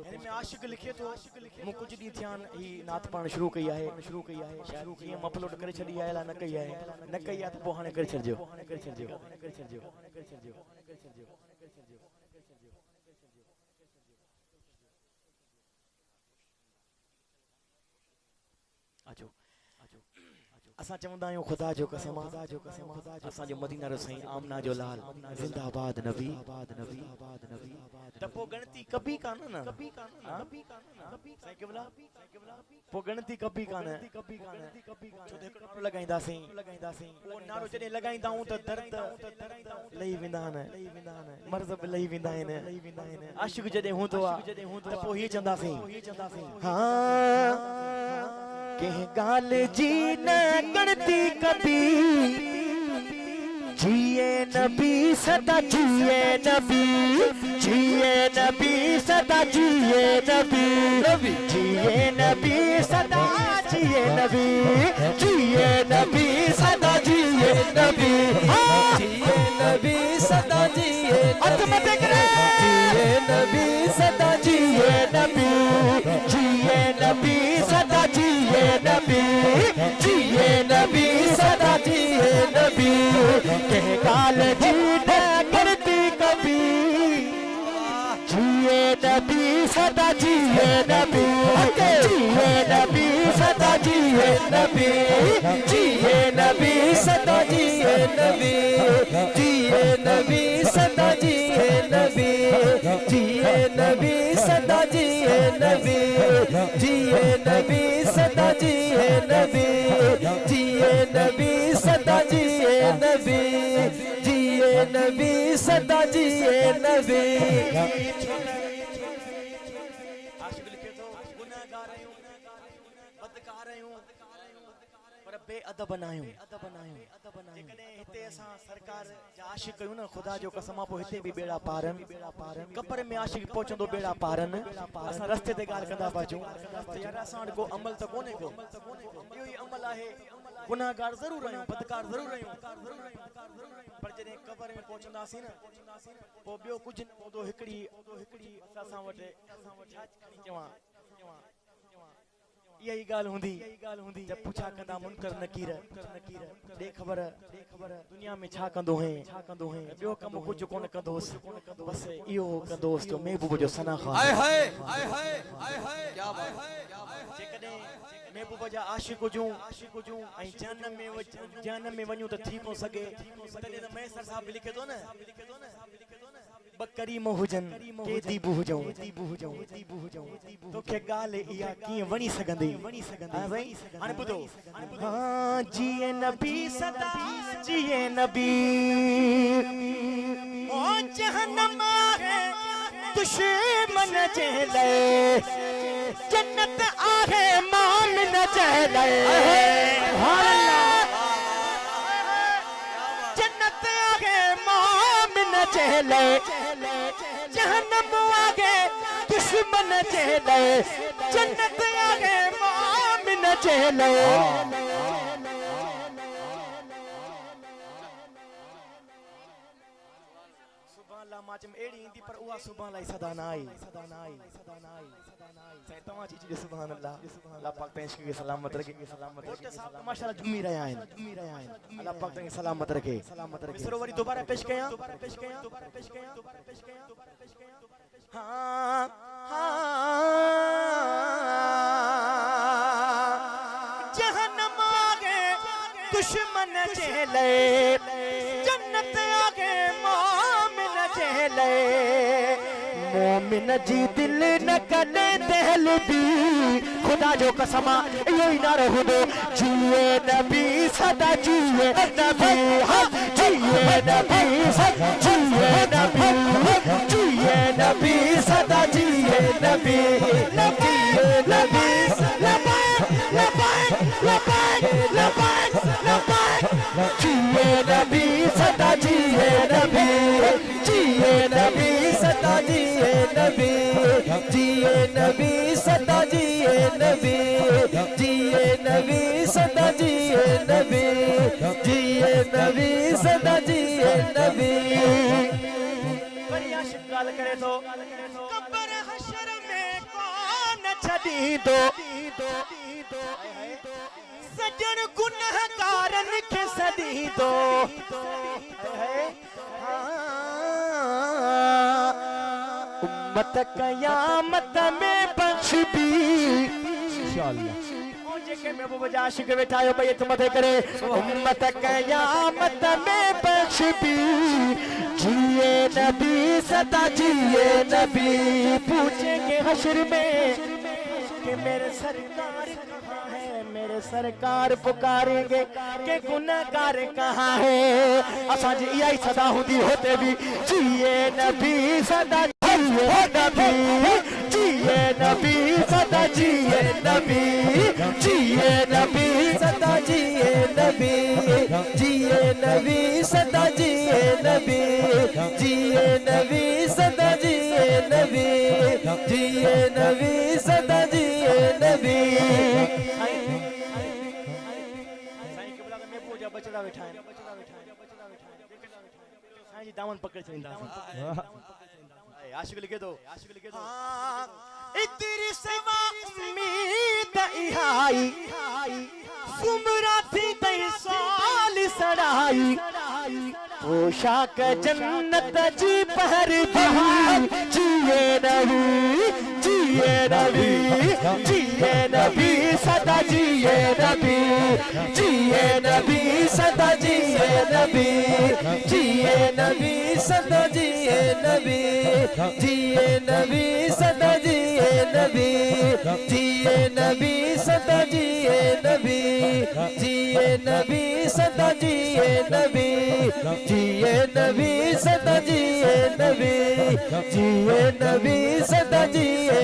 में आशिक लिखे तो मु कुछ दी ध्यान ही नाथ पाण शुरू कई है शायद ये अपलोड करे छडी आयला न कई है त पो हाने करे छजो आजो असा चवंदा आयो खुदा जो कसम असा जो मदीना रो सही आमना जो लाल जिंदाबाद नबी तपो गणती कभी कान ना सही के बोला पो गणती कभी कान जो देखो लगाइंदा सी वो नारो जने लगाइंदा हूं त दर्द लई विंदा न मर्ज भी लई विंदा न आशिक जदे हूं तो त पो ही चंदा सी हां के गाल जी न गणती कभी जिए नबी सदा जिए नबी सदा जिए नबी जिए नबी सदा जिए नबी सदा जिए नबी जिए नबी सदा जिए जिए नबी सदा जिए नबी सदा जिए नबी सदा जिए नबी के काल जी न करती कभी जिए नबी सदा जिए नबी सदा जिए नबी सदा जिए नबी जिए नबी सदा जिए नबी जिए नबी सदा जिए नबी जिए नबी सदा जिए नबी जिए नबी सदा जिए नबी जिए नबी सदा जिए नबी आशिक लिखे तो गुनाहगार हूं बदकार हूं पर बेअदब बनायो जेकॾहिं हिते असां सरकार जा आशिक कयूं न खुदा जो कसम पो हिते भी बेड़ा पारन कबर में आशिक पहुचंदो बेड़ा पारन असां रस्ते ते ॻाल्हि कंदा पाचूं यार असां वटि को अमल त कोन्हे को इहो ई अमल आहे गुनाहगार ज़रूर आहियूं बदकार ज़रूर आहियूं पर जॾहिं कबर में पहुचंदासीं न पोइ ॿियो कुझु न हूंदो हिकिड़ी असां वटि छा चवां इहा ई ॻाल्हि हूंदी जब पुछा कंदा मुनकर नकीर दे खबर दुनिया में छा कंदो है ॿियो कम कुझु कोन कंदोसि बस इहो कंदोसि जो महबूब जो सना ख़ान क्या बात जेकॾहिं महबूब जा आशिक हुजूं ऐं जहन्नम में वञूं त थी कोन सघे तॾहिं त मैसर साहब बि लिखे थो न बकरीम हुजन केदी बुहजऊं तोखे ॻाल्हि इहा कीअं वणी सघंदी हां भाई हाणे ॿुधो हां जिए नबी सदा जिए नबी ओ जहन्नम आहे दुश्मन जे लाइ जन्नत आहे मोमिन जे लाइ जन्नत आहे मोमिन जे लाइ जहन्नम आगे दुश्मन जे लाइ जन्नत आगे मोमिन जे लाइ सुभान अल्लाह माचम एड़ी ईंदी पर उहा सुभान अल्लाह सदा ना आई साईं तव्हां जी सुभान अल्लाह अल्लाह पाक तव्हां के सलामत रखे माशाअल्लाह झूमी रहिया आहिनि अल्लाह पाक तव्हां सलामत रखे मिसरो वरी दोबारा पेश कयां हाँ जहन्नम आगे दुश्मन जे लाइ जन्नत आगे मोमिन जे लाइ मोमिन जी दिल न कदे दहल भी खुदा जो कसम इहो ई नारो हूंदो जिए नबी सदा जिए नबी जिए नबी सदा जिए नबी जिए नबी सदा जिए नबी नबी जिए नबी सदा जिए नबी जिए नबी सदा जिए नबी जिए नबी सदा जिए नबी जिए नबी सदा जिए नबी जिए नबी सदा जिए नबी बढ़िया शिकाल करे तो कब्र हशर में छड़ी दो सजन गुनहगारन खे सदी दो उम्मत कयामत में बख्श भी इंशाअल्लाह जेके महबूब जा आशिक बैठा हो भाई मथे करे उम्मत कयामत में बख्श भी जिए नबी सदा जिए नबी पूछेंगे हश्र में कि मेरे सरकार कहाँ है मेरे सरकार पुकारेंगे कि गुनहगार कहाँ है असा जी यही सदा हुंदी होते भी जिए नबी सदा जिए नबी जिए नबी सदा जिए नबी जिए नबी सदा जिए नबी जिए नबी सदा जिए नबी जिए नबी सदा जिए नबी जिए नबी सदा जिए नबी बचड़ा बैठा है साईं जी दामन पकड़ चलिंदा आशिक लिखे दो इतरी सेवा उम्मीद इहाई सुमरा थी तई साल सड़ाई पोशाक जन्नत जी पहर दी जिए नबी जिए नबी जिए नबी सदा जिए नबी जिए नबी सदा जिए नबी जिए नबी सदा जिए नबी जिए नबी सदा जिए नबी जिए नबी सदा जिए नबी जिए नबी सदा जिए नबी जिए नबी सदा जिए नबी जिए नबी सदा जिए